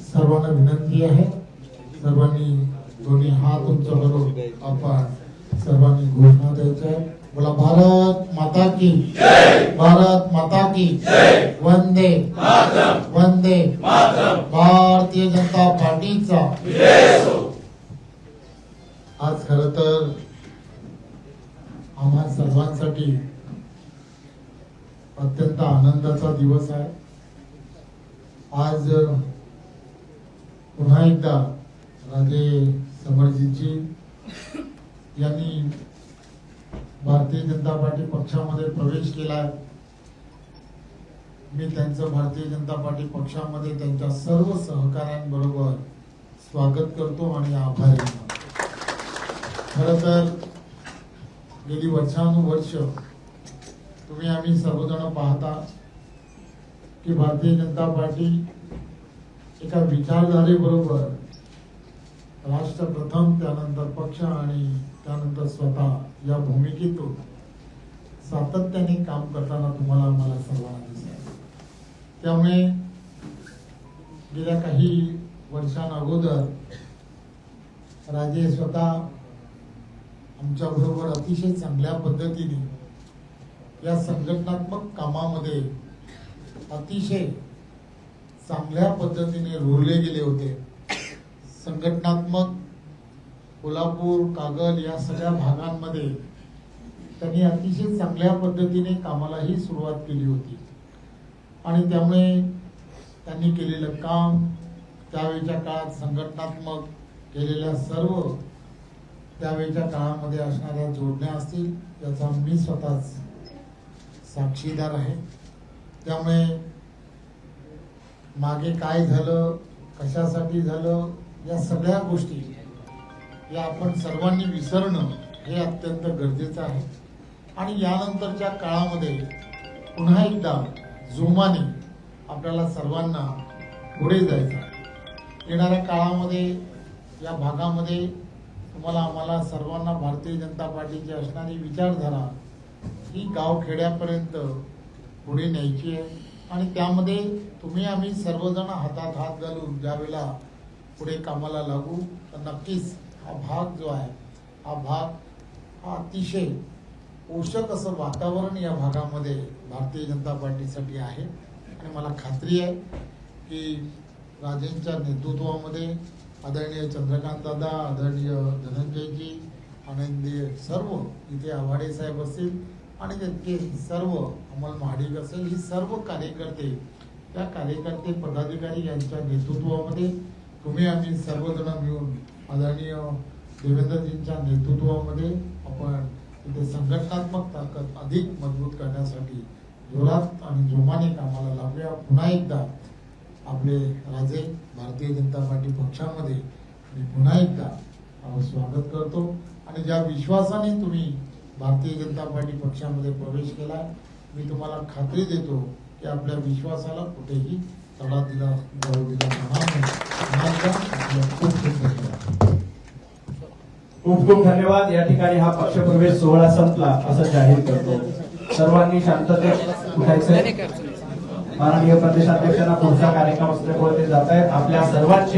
सर्वांना विनंती आहे, सर्वांनी दोन्ही हात उंच करून आपण सर्वांनी घोषणा द्यायची आहे. बोला भारत माता की जय, भारत माता की जय, वंदे मातरम, वंदे मातरम, भारतीय जनता पार्टीचा विजय असो. आज खरं तर आम्हा सर्वांसाठी अत्यंत आनंदाचा दिवस आहे. आज पुन्हा एकदा राजे समरजीजी यांनी भारतीय जनता पार्टी पक्षामध्ये प्रवेश केला. मी त्यांचं भारतीय जनता पार्टी पक्षामध्ये त्यांच्या सर्व सहकाऱ्यांबरोबर स्वागत करतो आणि आभारी आहे. खरं तर गेली वर्षानुवर्ष तुम्ही आम्ही सर्वजण पाहता की भारतीय जनता पार्टी एका विचारधारेबरोबर राष्ट्र प्रथम, त्यानंतर पक्ष आणि त्यानंतर स्वतः या भूमिकेतून सातत्याने काम करताना तुम्हाला आम्हाला सर्वांना दिसत. त्यामुळे गेल्या काही वर्षांअगोदर राजे स्वतः आमच्या बरोबर अतिशय चांगल्या पद्धतीने या संघटनात्मक कामामध्ये अतिशय चांगल्या पद्धतीने रोरले गेले होते. संघटनात्मक कोल्हापूर, कागल या सगळ्या भागांमध्ये त्यांनी अतिशय चांगल्या पद्धतीने कामालाही सुरुवात केली होती आणि त्यामुळे त्यांनी केलेलं काम, त्यावेळच्या काळात संघटनात्मक केलेल्या सर्व त्यावेळच्या काळामध्ये असणाऱ्या जोडण्या असतील याचा मी स्वतःच साक्षीदार आहे. त्यामुळे मागे काय झालं, कशासाठी झालं, या सगळ्या गोष्टी या आपण सर्वांनी विसरणं हे अत्यंत गरजेचं आहे. आणि यानंतरच्या काळामध्ये पुन्हा एकदा जोमाने आपल्याला सर्वांना पुढे जायचं. येणाऱ्या काळामध्ये या भागामध्ये तुम्हाला आम्हाला सर्वांना भारतीय जनता पार्टीची असणारी विचारधारा ही गाव खेड्यापर्यंत पुढे न्यायची आहे आणि त्यामध्ये तुम्ही आम्ही सर्वजण हातात हात घालून ज्यावेळेला पुढे कामाला लागू तर नक्कीच हा भाग जो आहे हा अतिशय पोषक असं वातावरण या भागामध्ये भारतीय जनता पार्टीसाठी आहे. आणि मला खात्री आहे की राजेंच्या नेतृत्वामध्ये आदरणीय चंद्रकांत दादा, आदरणीय धनंजयजी, आनंदी सर्व इथे आव्हाडे साहेब असतील आणि त्यांचे सर्व अमल महाडिक असेल, ही सर्व कार्यकर्ते, त्या कार्यकर्ते पदाधिकारी यांच्या नेतृत्वामध्ये तुम्ही आम्ही सर्वजण मिळून आदरणीय देवेंद्रजींच्या नेतृत्वामध्ये आपण इथे संघटनात्मक ताकद अधिक मजबूत करण्यासाठी जोरात आणि जोमाने कामाला लागूया. पुन्हा एकदा आपले राजे भारतीय जनता पार्टी पक्षामध्ये मी पुन्हा एकदा स्वागत करतो आणि ज्या विश्वासाने तुम्ही भारतीय जनता पार्टी पक्षामध्ये प्रवेश केला, मी तुम्हाला खात्री देतो की आपल्या विश्वासाला कुठेही तडा दिला जाणार नाही. खूप खूप धन्यवाद. या ठिकाणी हा पक्षप्रवेश सोहळा संपला असं जाहीर करतो. सर्वांनी शांततेत उठायचं. माननीय प्रदेशाध्यक्षांना पुढचा कार्यक्रम असल्यामुळे ते जात आहेत. आपल्या सर्वांचे